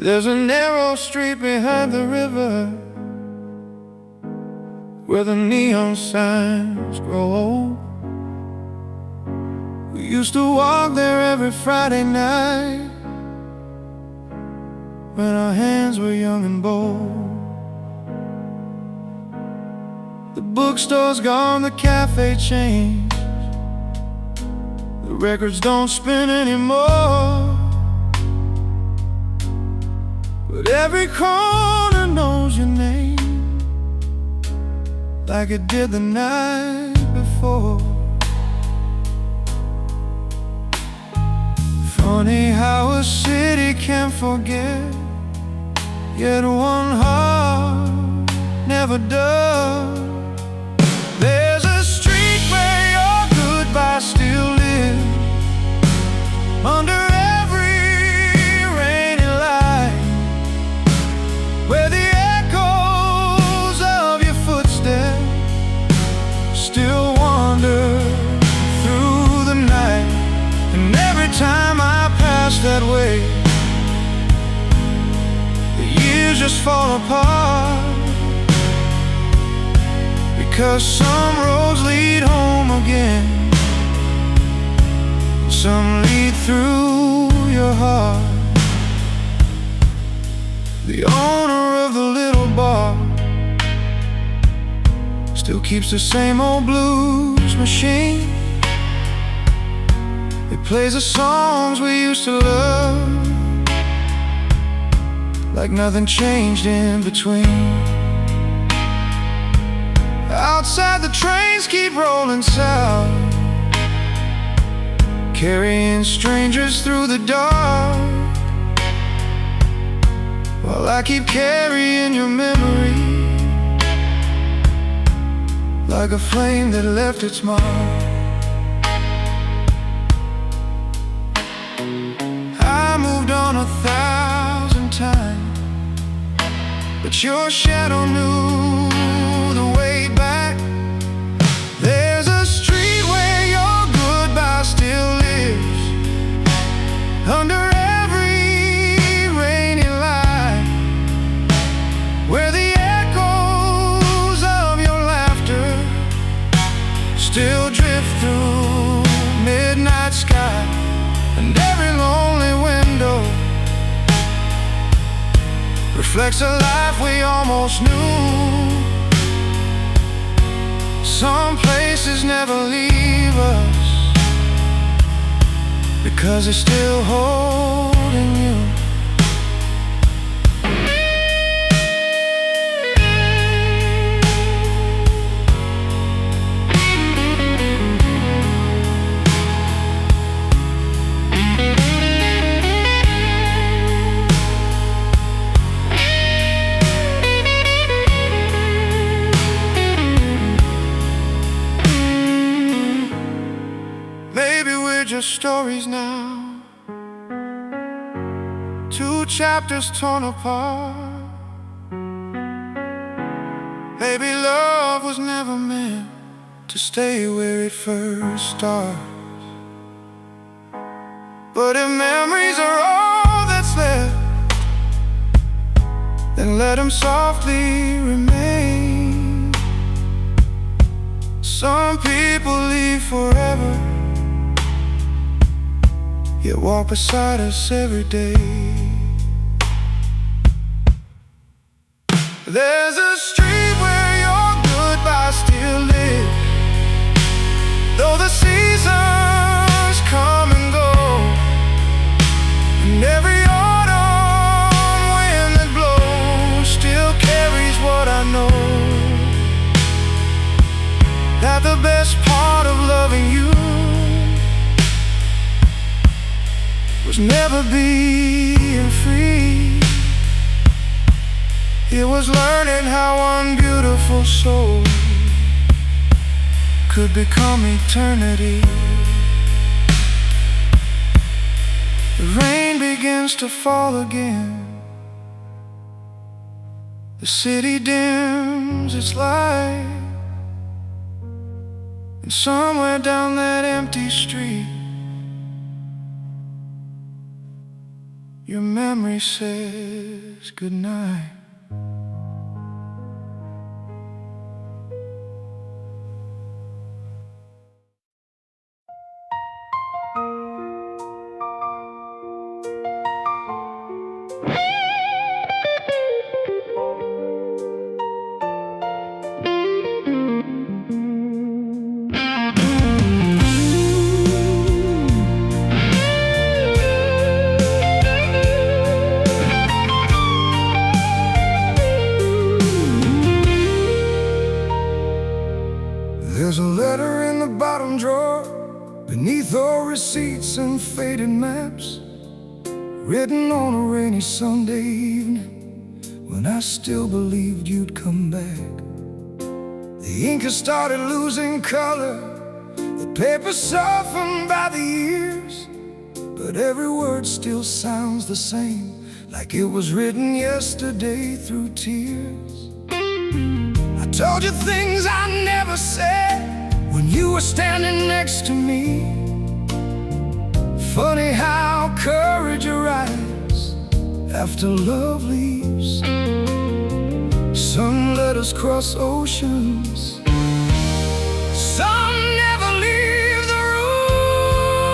There's a narrow street behind the river where the neon signs grow old. We used to walk there every Friday night when our hands were young and bold. The bookstore's gone, the cafe changed, the records don't spin anymore, but every corner knows your name like it did the night before. Funny how a city can forget, yet one heart never does. There's a street where your goodbye still lives, under every rainy light, where the echoes of your footsteps still wander through the night. And every time I pass that way, the years just fall apart, because some roads lead home again, some lead through your heart. The owner of the little bar still keeps the same old blues machine. It plays the songs we used to love, like nothing changed in between. Outside the trains keep rolling south, carrying strangers through the dark, while I keep carrying your memory like a flame that left its mark. I moved on 1,000 times, but your shadow knew the way back. There's a street where your goodbye still lives, under every rainy light, where the echoes of your laughter still drift through midnight sky. And every lonely window reflects a life we almost knew. Some places never leave us, because they're still holding you. Just stories now, two chapters torn apart. Baby, love was never meant to stay where it first starts. But if memories are all that's left, then let them softly remain. Some people leave forever, yet walk beside us every day. There's a street where your goodbye still lives, though the seasons come and go, and every autumn wind that blows still carries what I know, that the best part of loving you was never being free. It was learning how one beautiful soul could become eternity. The rain begins to fall again, the city dims its light, and somewhere down that empty street Your memory says goodnight. There's a letter in the bottom drawer, beneath all receipts and faded maps, written on a rainy Sunday evening, when I still believed you'd come back. The ink has started losing color, the paper softened by the years, but every word still sounds the same, like it was written yesterday through tears. I told you things I never said when you were standing next to me. Funny how courage arrives after love leaves. Some let us cross oceans, some never leave the room.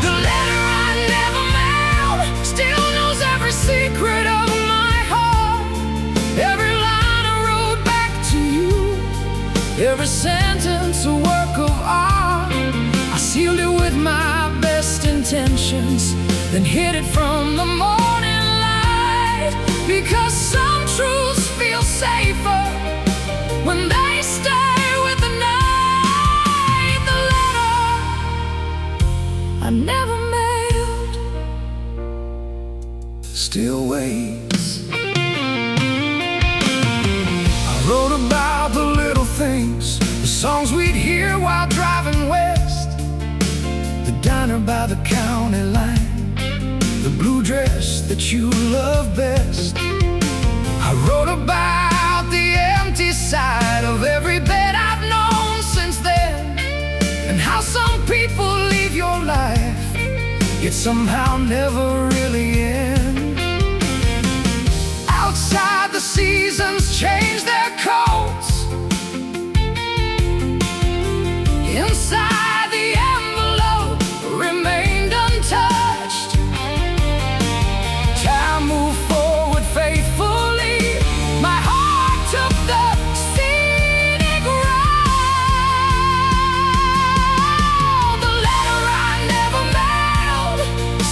The letter I never mailed still knows every secret of my heart. Every line I wrote back to you, every sentence a work of art. I sealed it with my best intentions, then hid it from the morning light, because some truths feel safer when they stay with the night. The letter I never mailed still waits. I wrote about the little things, the songs we'd hear while driving west, the diner by the county line, the blue dress that you love best. I wrote about the empty side of every bed I've known since then, and how some people leave your life, yet somehow never really end. Outside the seasons change their coats, inside the envelope remained untouched. Time moved forward faithfully, my heart took the scenic route. The letter I never mailed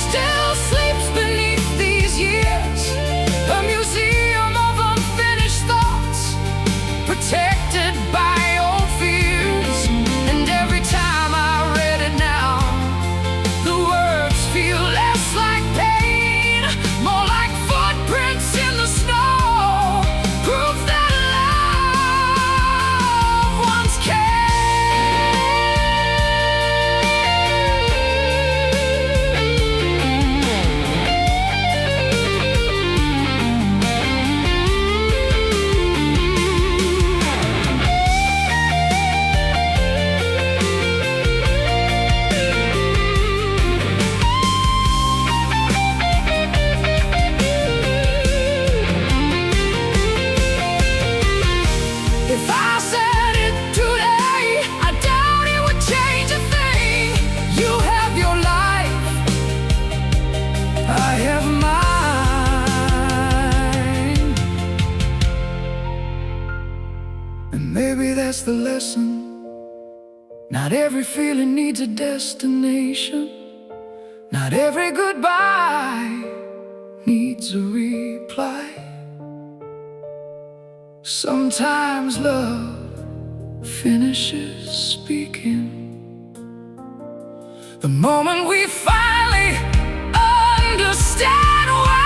still sleeps beneath these years, a museum of unfinished thoughts, protected by old fears. And every time I read it now, the words feel less like pain, more like footprints in the snow, proof that love once If I said it today, I doubt it would change a thing. You have your life, I have mine. And maybe that's the lesson. Not every feeling needs a destination. Not every goodbye needs a reply. Sometimes love finishes speaking the moment we finally understand why.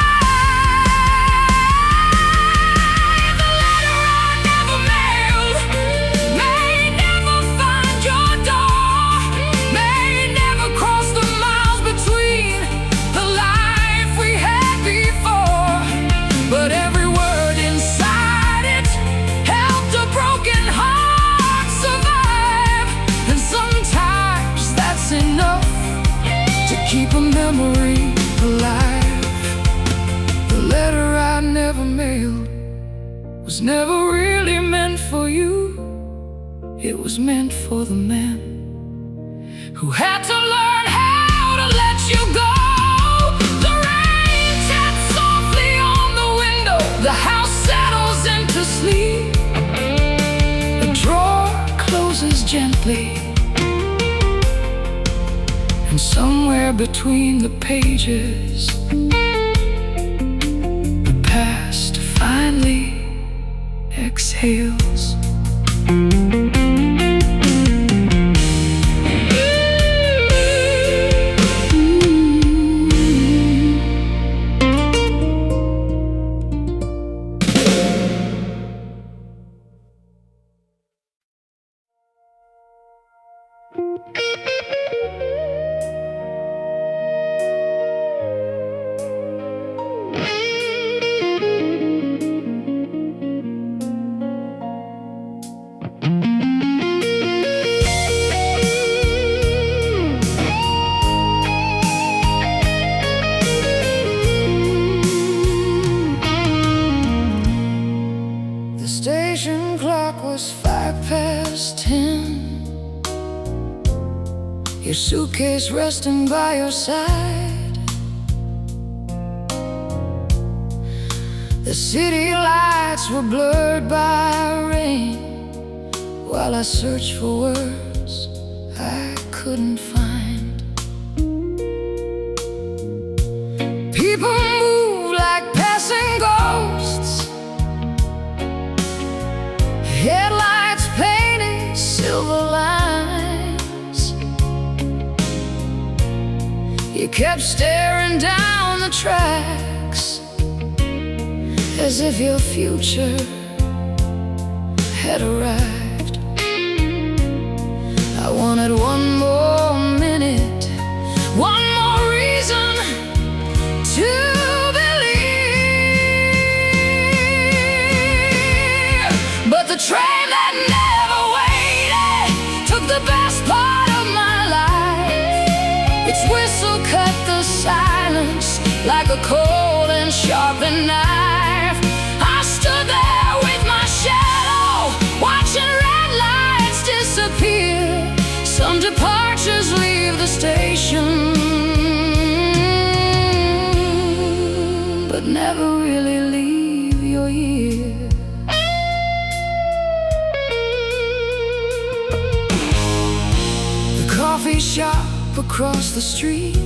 The letter I never mailed may never find your door, may never cross the miles between the life we had before, but every word inside it helped a broken heart survive. And sometimes that's enough to keep a memory never really meant for you. It was meant for the man who had to learn how to let you go. The rain taps softly on the window. The house settles into sleep. The drawer closes gently, and somewhere between the pages, the past finally exhales. The station clock was 10:05. Your suitcase resting by your side. The city lights were blurred by rain, while I searched for words I couldn't find. People move like passing ghosts, headlights painted silver lines. You kept staring down the tracks as if your future had arrived. I wanted one more minute, one more reason to believe. But the train that never waited took the best part of my life. Its whistle cut the silence like a cold and sharpened knife. I stood there with my shadow, watching red lights disappear. Some departures leave the station, but never really leave your ear. The coffee shop across the street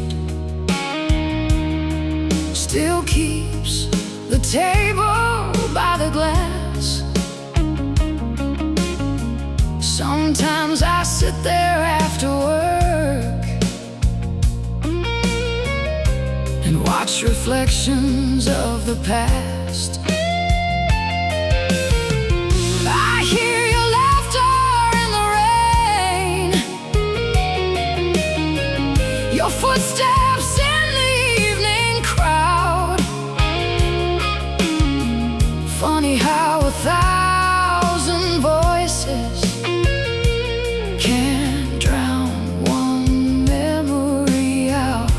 still keeps the table by the glass. Sometimes I sit there after work and watch reflections of the past. I hear your laughter in the rain, your footsteps in the evening crowd. Funny how 1,000 voices can't drown one memory out.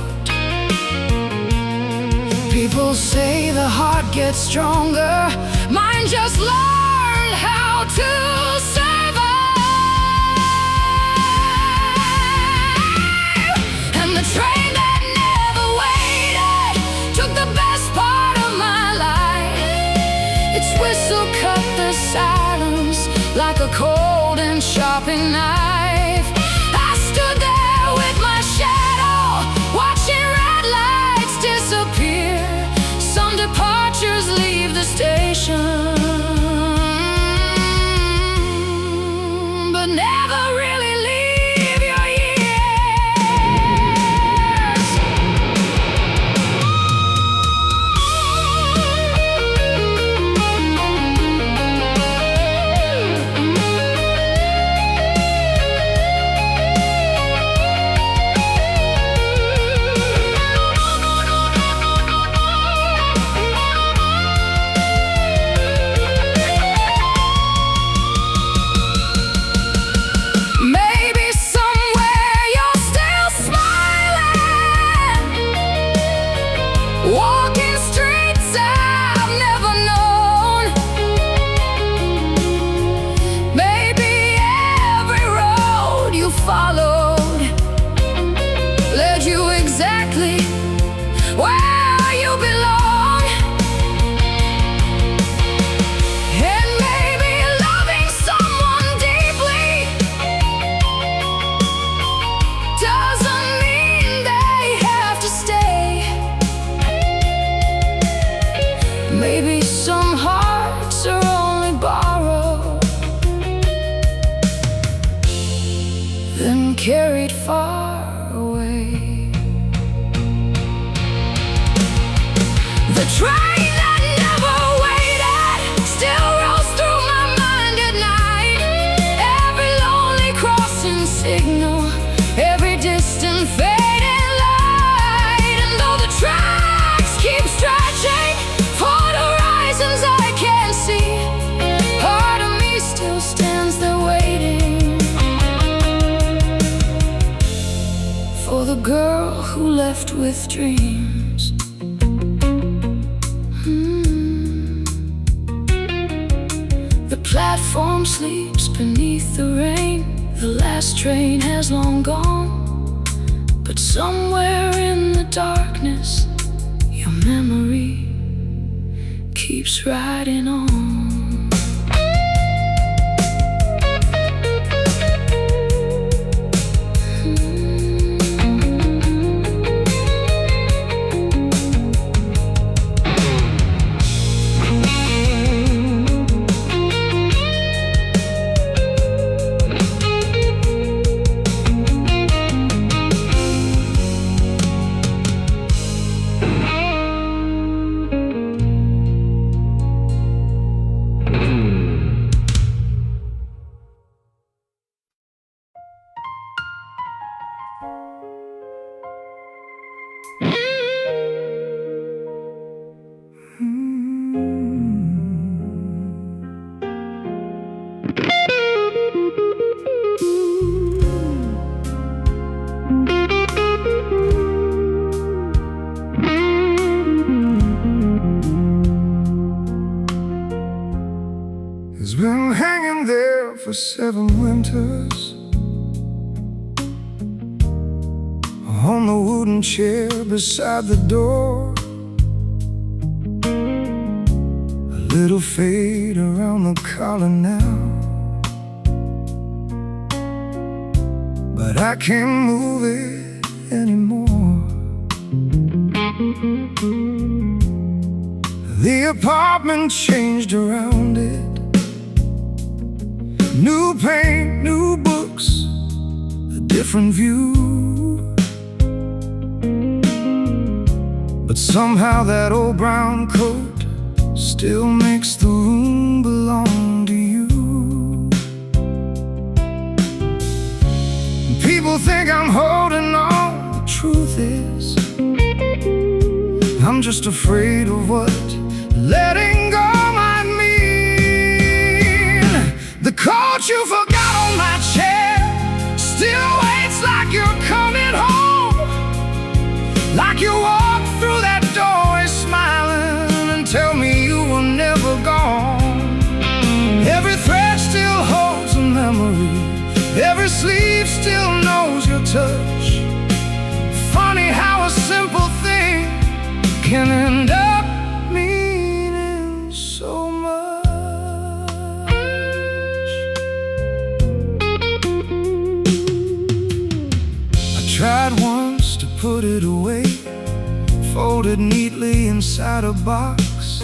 People say the heart gets stronger, mine just learned how to survive. And the train that never waited took the best part of my life. Its whistle cut the silence like a cold and sharpened knife. I stood there with my shadow, watching red lights disappear. Some departures leave the station, but never really leave your ears. followed led you exactly where you belong. And maybe loving someone deeply doesn't mean they have to stay. Maybe some hearts are only borrowed, then carried far away. The train that never waited still rolls through my mind at night. Every lonely crossing signal, every distant fading light. And though the tracks keep stretching for the horizons I can't see, part of me still stands there waiting for the girl who left with dreams. The platform sleeps beneath the rain. The last train has long gone, but somewhere in the darkness your memory keeps riding on. It's been hanging there for 7 winters on the wooden chair beside the door. A little fade around the collar now, but I can't move it anymore. The apartment changed around it. New paint, new books, a different view. But somehow that old brown coat still makes the room belong to you. People think I'm holding on. The truth is, I'm just afraid of what letting go might mean. The coat you forgot on my chair still waits like you're coming home, like you walk through that doorway smiling and tell me you were never gone. Every thread still holds a memory, every sleeve still knows your touch. Funny how a simple thing can end up meaning so much. I tried once to put it away, folded neatly inside a box,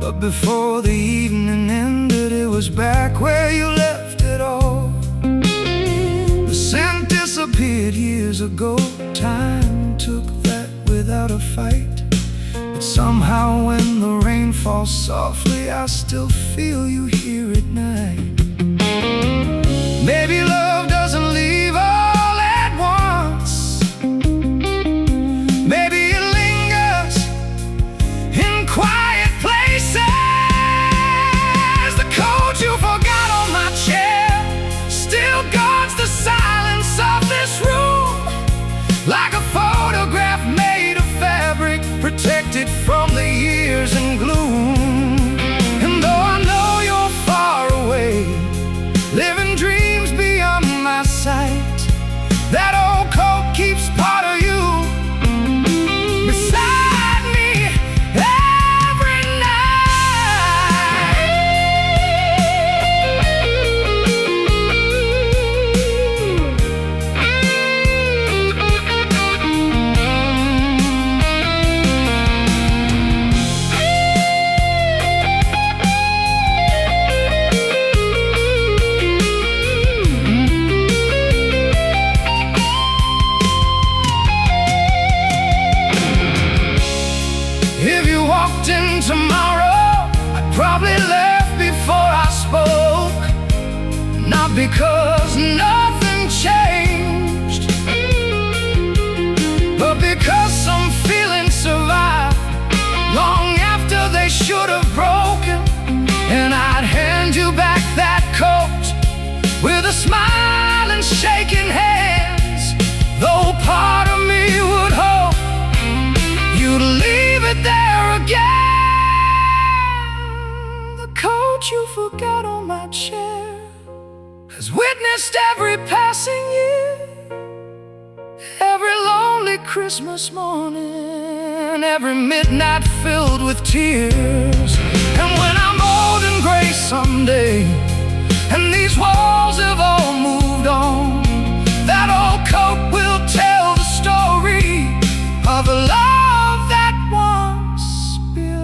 but before the evening ended, it was back where you left it all. The scent disappeared years ago. Time took that without a fight, but somehow when the rain falls softly, I still feel you here at night. Maybe love doesn't leave all at once. Maybe it lingers in quiet places. The coat you forgot on my chair still guards the silence of this room, like a photograph made of fabric, protected from the years and gloom. And though I know you're far away, living dreams beyond my sight, has witnessed every passing year, every lonely Christmas morning, every midnight filled with tears. And when I'm old and gray someday, and these walls have all moved on, that old coat will tell the story of a love that once belonged.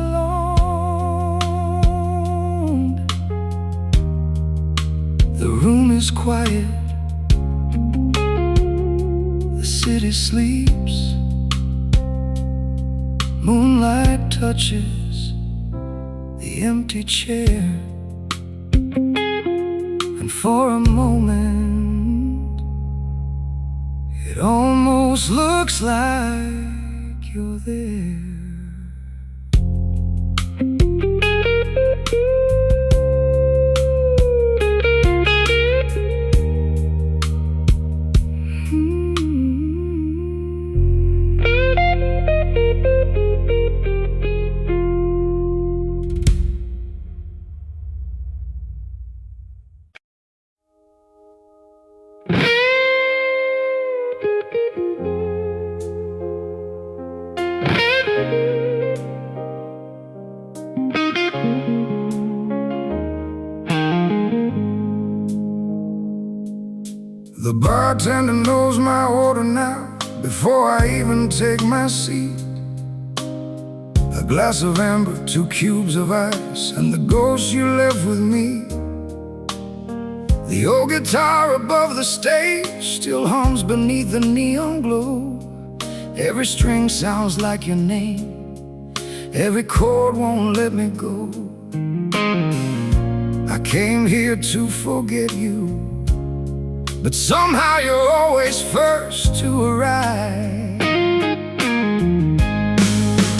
The room is quiet, the city sleeps, moonlight touches the empty chair, and for a moment it almost looks like you're there. The bartender knows my order now, before I even take my seat. A glass of amber, 2 cubes of ice, and the ghost you left with me. The old guitar above the stage still hums beneath the neon glow. Every string sounds like your name, every chord won't let me go. I came here to forget you, but somehow you're always first to arrive.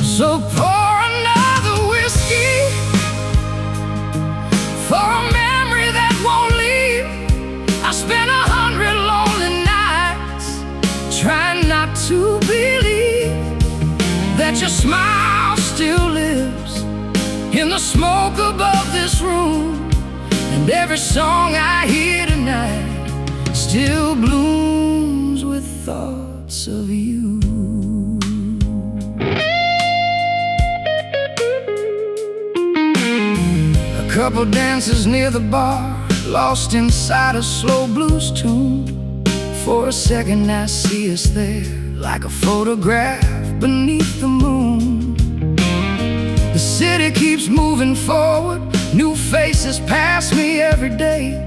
So pour another whiskey for a memory that won't leave. I spent 100 lonely nights trying not to believe that your smile still lives in the smoke above this room. And every song I hear tonight still blooms with thoughts of you. A couple dances near the bar, lost inside a slow blues tune. For a second I see us there, like a photograph beneath the moon. The city keeps moving forward, new faces pass me every day,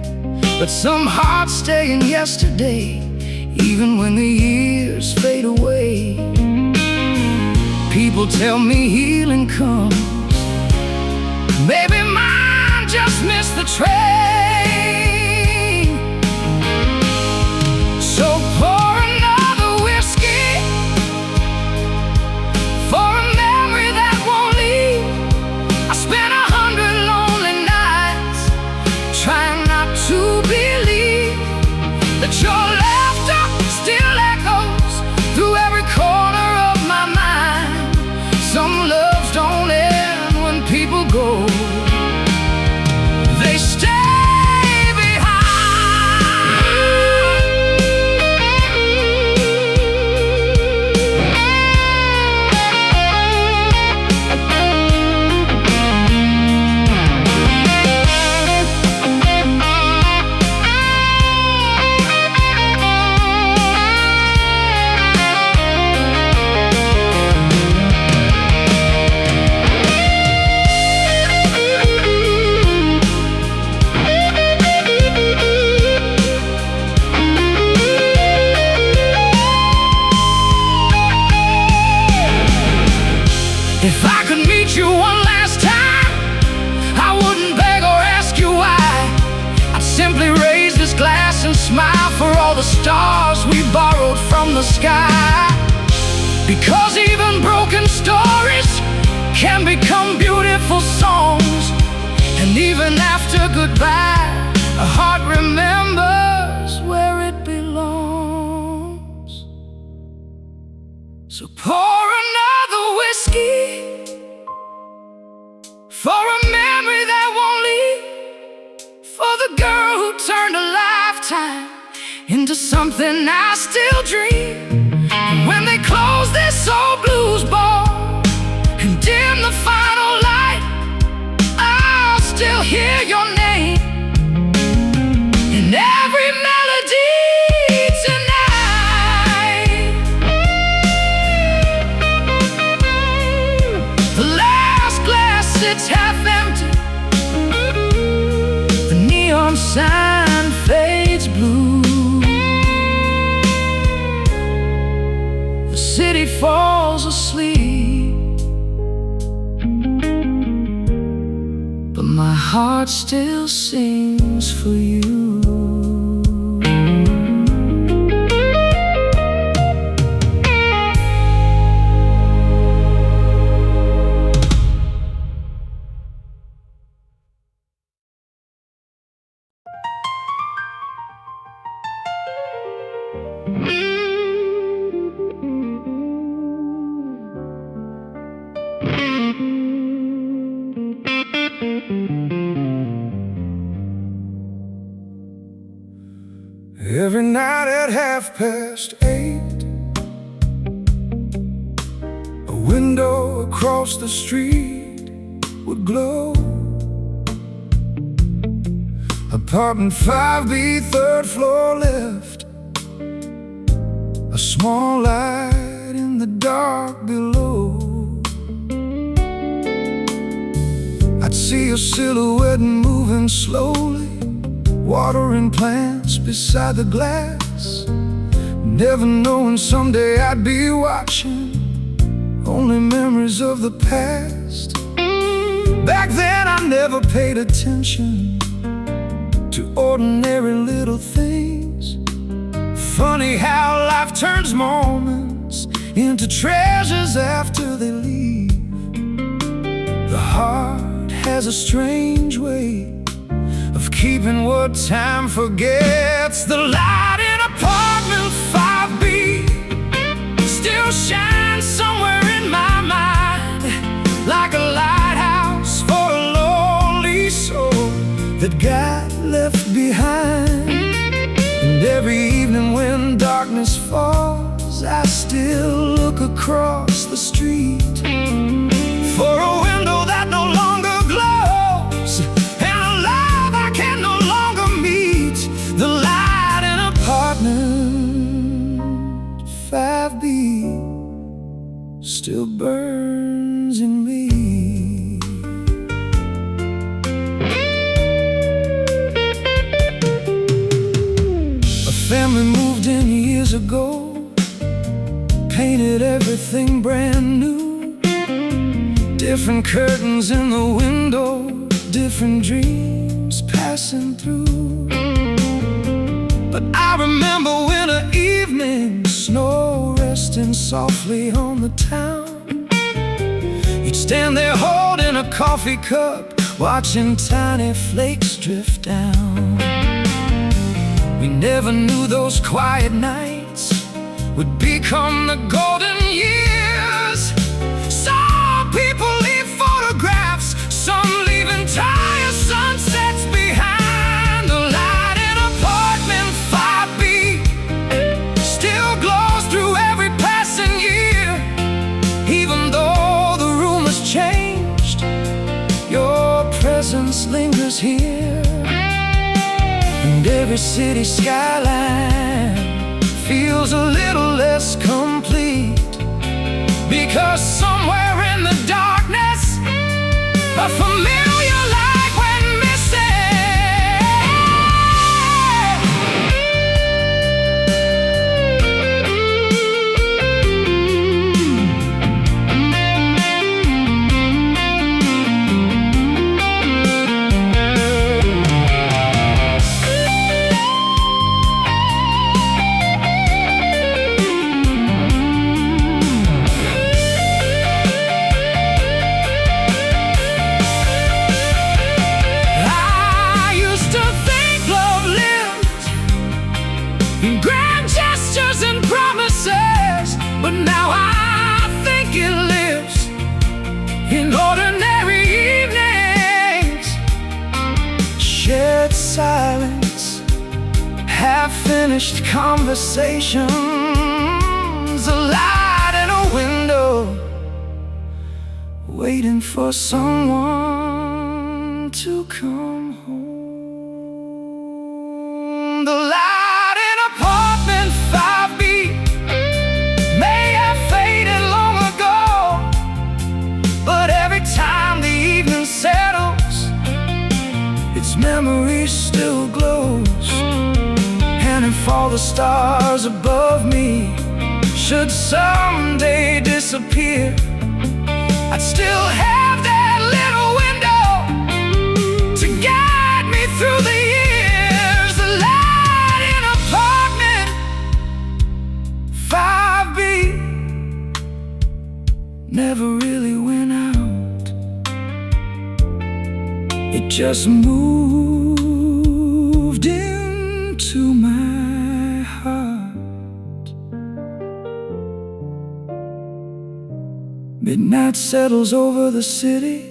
but some hearts stay in yesterday, even when the years fade away. People tell me healing comes, maybe mine just missed the train. So pour another whiskey for a memory that won't leave. I spent 100 lonely nights trying not to believe that your laughter still echoes through every corner of my mind. Some loves don't end when people go, they stay If I could meet you one last time, I wouldn't beg or ask you why. I'd simply raise this glass and smile for all the stars we borrowed from the sky. Because even broken stories can become beautiful songs. And even after goodbye, a heart remembers where it belongs. So pour another whiskey for a memory that won't leave, for the girl who turned a life something I still dream. And when they close this old blues bar and dim the final light, I'll still hear your name in every melody tonight. The last glass sits half empty, the neon sign fades blue, the city falls asleep, but my heart still sings for you. Every night at 8:30, a window across the street would glow. Apartment 5B, 3rd floor left, a small light in the dark below. I'd see your silhouette moving slowly, watering plants beside the glass, never knowing someday I'd be watching. Only memories of the past. Back then I never paid attention to ordinary little things. Funny how life turns moments into treasures after they leave. The heart has a strange way of keeping what time forgets. The light in apartment 5B still shines somewhere in my mind, like a lighthouse for a lonely soul that got left behind. And every evening when darkness falls, I still look across the street for a window that no longer glows, and a love I can no longer meet. The light in apartment 5B still burns in me. A family moved in years ago, painted everything brand new. Different curtains in the window, different dreams passing through. But I remember winter evenings, snow resting softly on the town. You'd stand there holding a coffee cup, watching tiny flakes drift down. We never knew those quiet nights would become the golden years. Some people leave photographs, some leave entire sunsets behind. The light in apartment 5B still glows through every passing year. Even though the room has changed, your presence lingers here. And every city skyline feels a little less complete, because somewhere in the darkness a familiar light went unfinished conversations, a light in a window, waiting for someone to come home. The light in apartment 5B may have faded long ago, but every time the evening settles, its memory still glows. And if all the stars above me should someday disappear, I'd still have that little window to guide me through the years. The light in apartment 5B never really went out. It just moved into my heart. Midnight settles over the city.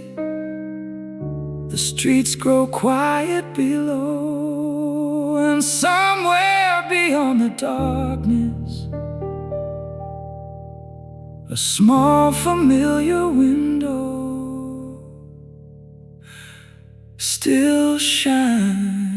The streets grow quiet below, and somewhere beyond the darkness, a small familiar window still shines.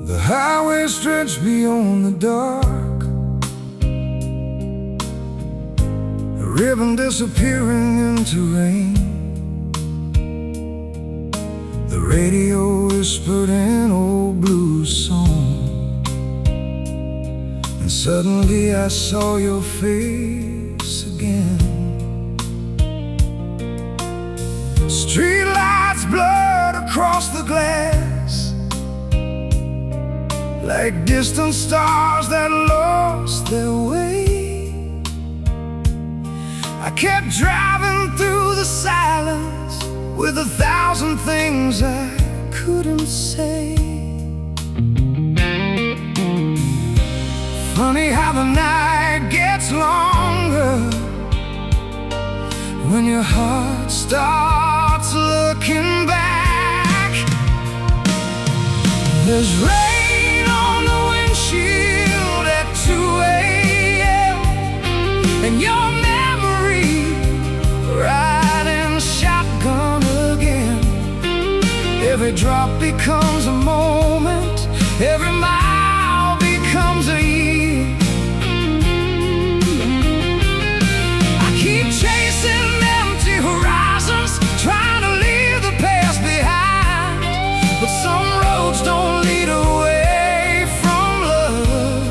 The highway stretched beyond the dark, a ribbon disappearing into rain. The radio whispered an old blues song, and suddenly I saw your face again. Streetlights blurred across the glass, like distant stars that lost their way. I kept driving through the silence with 1,000 things I couldn't say. Funny how the night gets longer when your heart starts looking back. There's rain on the windshield at 2 a.m. and your memory riding shotgun again. Every drop becomes a moment, every mile becomes a year. I keep chasing empty horizons, trying to leave the past behind, but some roads don't lead away from love.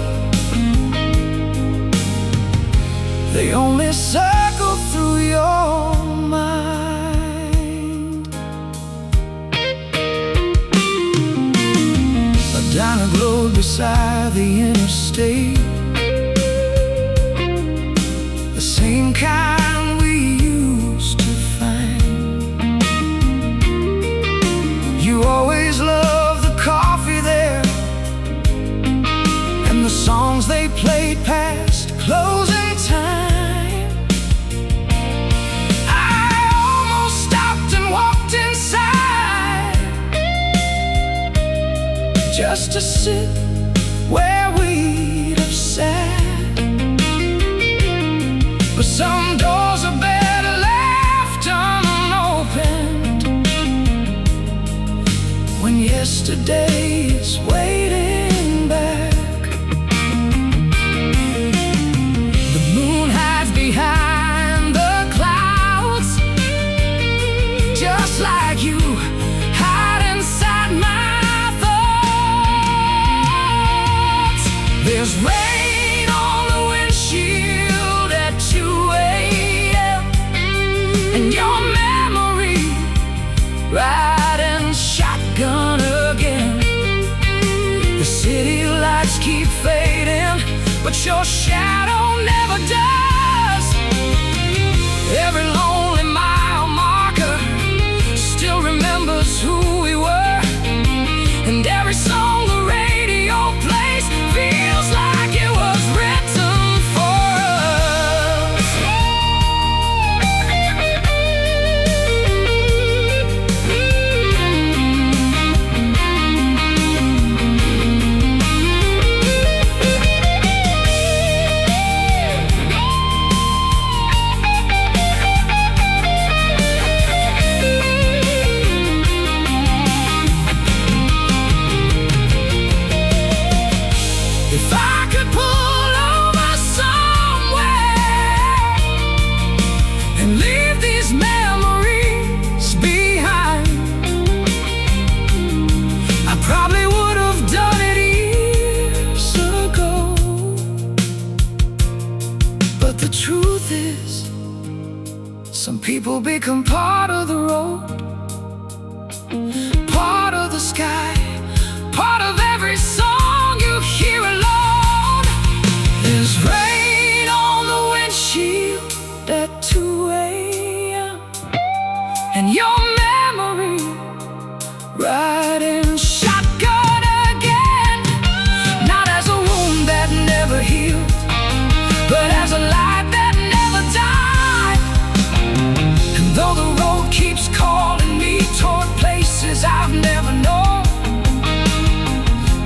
They only circle through your mind. A diner glowed beside the interstate, the same kind we used to find. You always loved the coffee there, and the songs they played past closing time. I almost stopped and walked inside, just to sit where we'd have sat. But some doors are better left unopened when yesterday is waiting back. The moon hides behind the clouds, just like you hide city lights keep fading, but your shadow never does. Every lonely mile marker still remembers who we were, and every song the radio plays feels like it was written for us. If I could pull over somewhere and leave these memories behind, I probably would have done it years ago. But the truth is, some people become part of the road, part of the sky, part of every song you hear alone. There's rain on the windshield at 2 a.m. and your memory riding shotgun again. Not as a wound that never healed, but as a light that never died. And though the road keeps calling me toward places I've never known,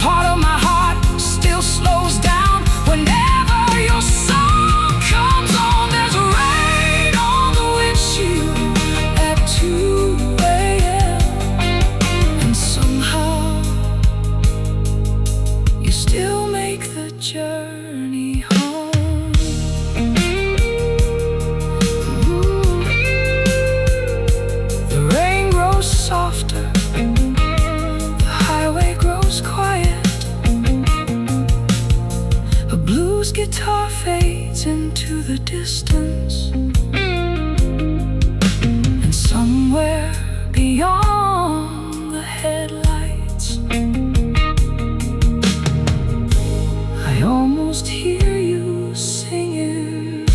part of my heart still slows down whenever your song comes on. There's rain on the windshield at 2 a.m. and somehow you still make the journey home. Ooh. The rain grows softer, the highway grows quiet, a blues guitar fades into the distance, and somewhere beyond the headlights, I almost hear you singing.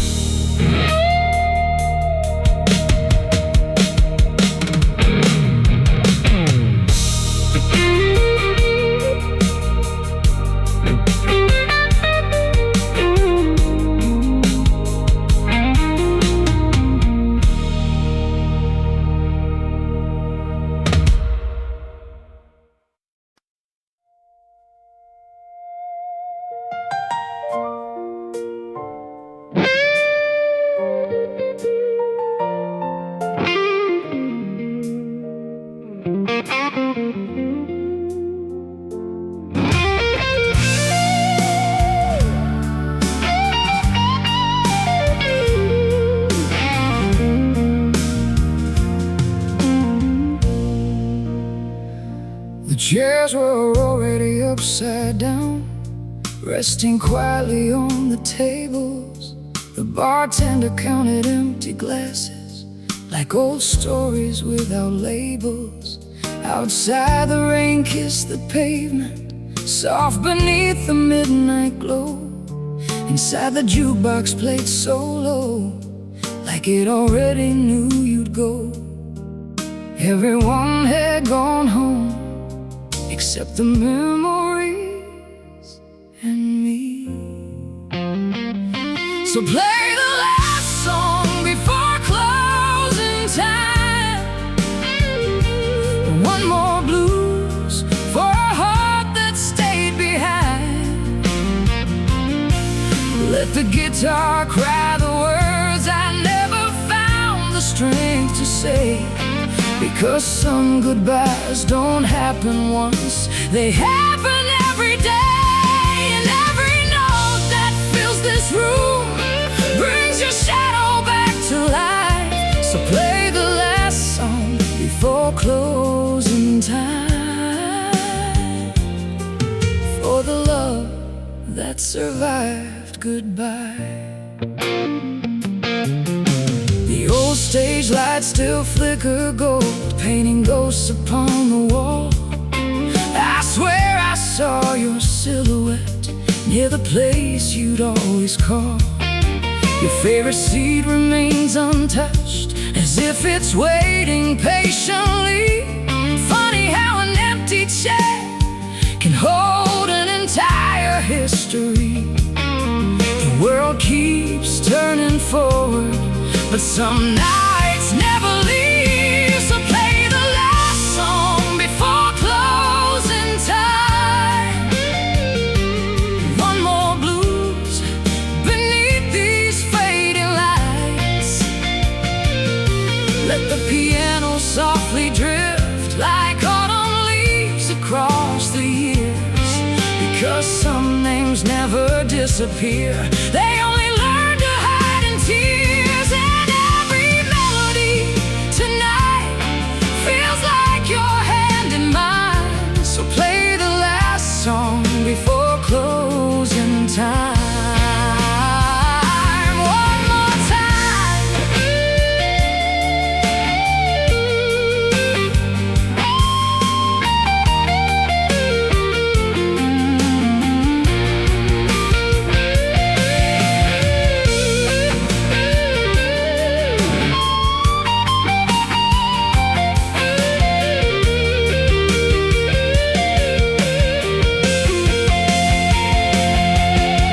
The chairs were already upside down, resting quietly on the tables. The bartender counted empty glasses, like old stories without labels. Outside the rain kissed the pavement, soft beneath the midnight glow. Inside the jukebox played solo, like it already knew you'd go. Everyone had gone home except the memories and me. So play the last song before closing time. One more blues for a heart that stayed behind. Let the guitar cry the words I never found the strength to say, because some goodbyes don't happen once, they happen every day. And every note that fills this room brings your shadow back to life. So play the last song before closing time, for the love that survived goodbye. The old stage lights still flicker gold, painting ghosts upon the wall. I swear I saw your near the place you'd always call. Your favorite seat remains untouched, as if it's waiting patiently. Funny how an empty chair can hold an entire history. The world keeps turning forward, but some nights never leave. So play the last song before closing time. One more blues beneath these fading lights. Let the piano softly drift like autumn leaves across the years. Because some names never disappear, they only learn to hide in tears. And every melody tonight feels like your hand in mine. So play the last song before closing time. One more time.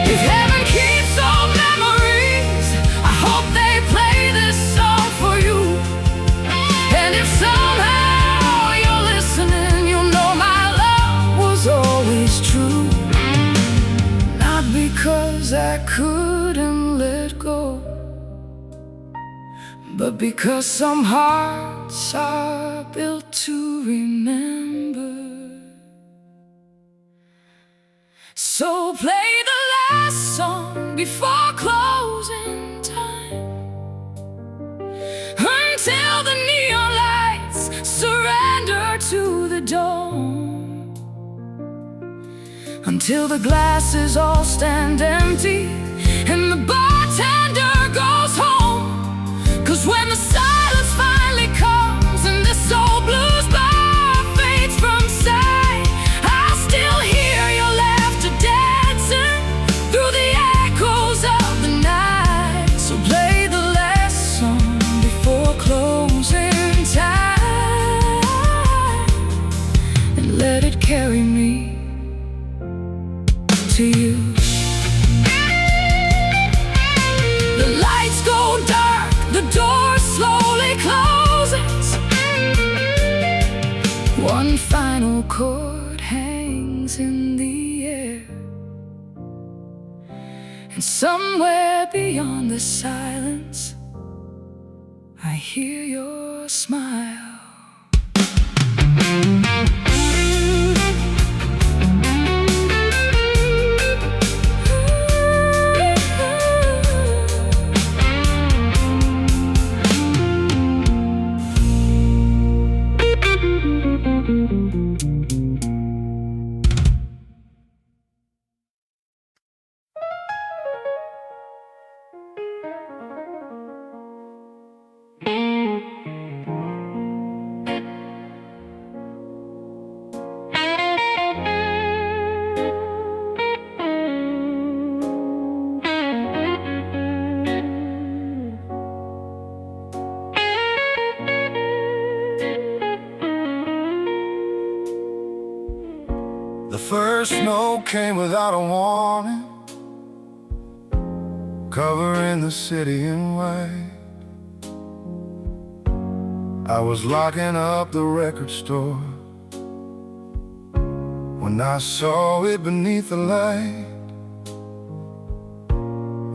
If heaven keeps all memories, I hope they play this song for you. And if somehow you're listening, you'll know my love was always true. Not because I couldn't let go, but because some hearts are built to remember. So play the last song before closing time, until the neon lights surrender to the dawn, until the glasses all stand empty and the bartender goes home. 'Cause when the silence finally comes and this old blues bar fades from sight, I'll still hear your laughter dancing through the echoes of the night. So play the last song before closing time, and let it carry me to you. The lights go dark, the door slowly closes. One final chord hangs in the air, and somewhere beyond the silence I hear your smile. The first snow came without a warning, covering the city in white. I was locking up the record store when I saw it beneath the light.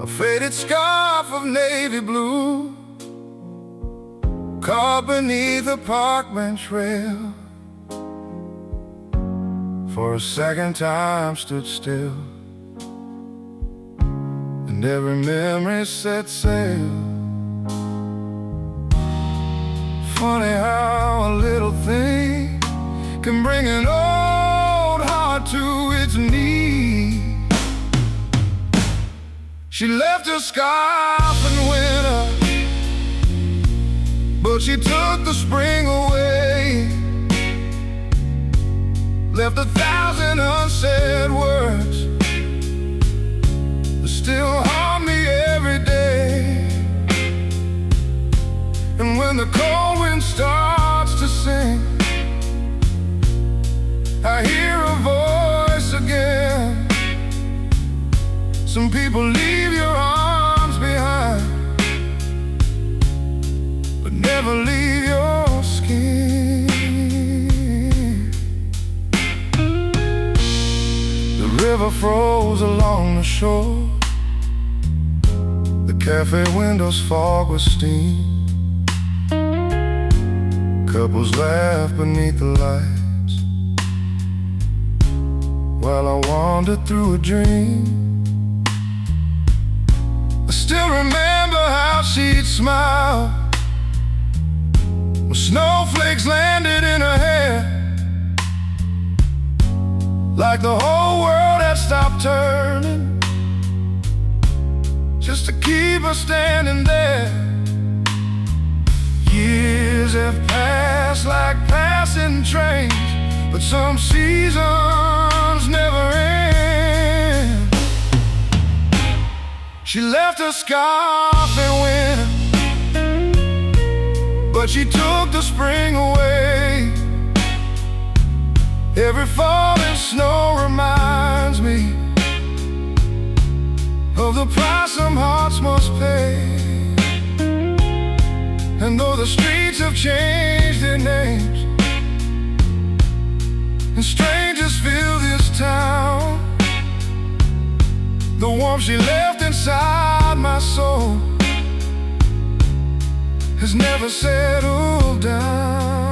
A faded scarf of navy blue caught beneath a park bench rail. For a second time stood still, and every memory set sail. Funny how a little thing can bring an old heart to its knees. She left her scarf in winter, but she took the spring away. Left 1,000 unsaid words still haunt me every day. And when the cold wind starts to sing, I hear a voice again. Some people leave your arms behind, but never leave your skin. The river froze along the shore. The cafe windows fog with steam. Couples laugh beneath the lights while I wander through a dream. I still remember how she'd smile when snowflakes landed in her hair, like the whole world had stopped turning just to keep her standing there. Years have passed like passing trains, but some seasons never end. She left her scarf in winter, but she took the spring away. Every falling snow reminds me of the price some hearts must pay. And though the streets have changed their names and strangers fill this town, the warmth she left inside my soul has never settled down.